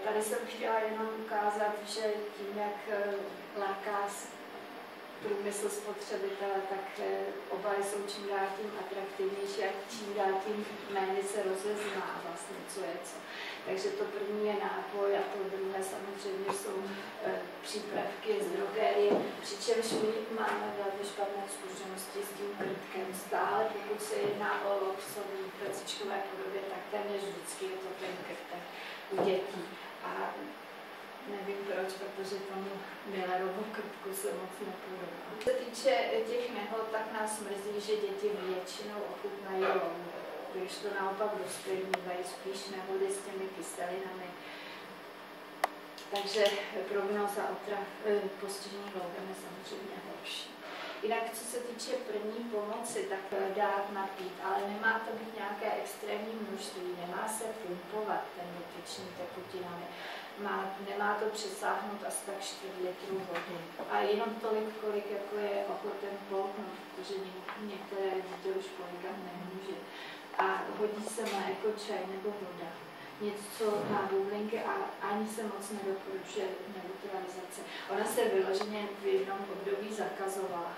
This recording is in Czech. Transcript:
Tady jsem chtěla jenom ukázat, že tím, jak láká průmysl spotřebitele, tak obaly jsou čím dál tím atraktivnější a čím dál tím méně se rozezná vlastně, co je co. Takže to první je nápoj a to druhé samozřejmě jsou přípravky z drogerie, přičemž my máme velmi špatné zkušenosti s tím krtkem. Stále, pokud se jedná o loxový pecičkové podobě, tak téměř vždycky je to ten krtek u dětí. A nevím proč, protože tomu Millerovu krtku se moc nepodobá. Co se týče těch nehod, tak nás mrzí, že děti většinou ochutnají lovu, když to naopak dospělí mývají spíš nehody s těmi kyselinami. Takže prognóza postižení louvem je samozřejmě horší. Jinak, co se týče první pomoci, tak dát napít, ale nemá to být nějaké extrémní množství, nemá se pumpovat ten dotyčný tekutinami. Nemá to přesáhnout asi tak 4 litrů vody. A jenom tolik, kolik jako je ochoten polknout, protože některé dítě už polikat nemůže. A hodí se mléko, čaj nebo voda. Něco na bublinky a ani se moc nedoporučuje neutralizace. Ona se vyloženě v jednom období zakazovala.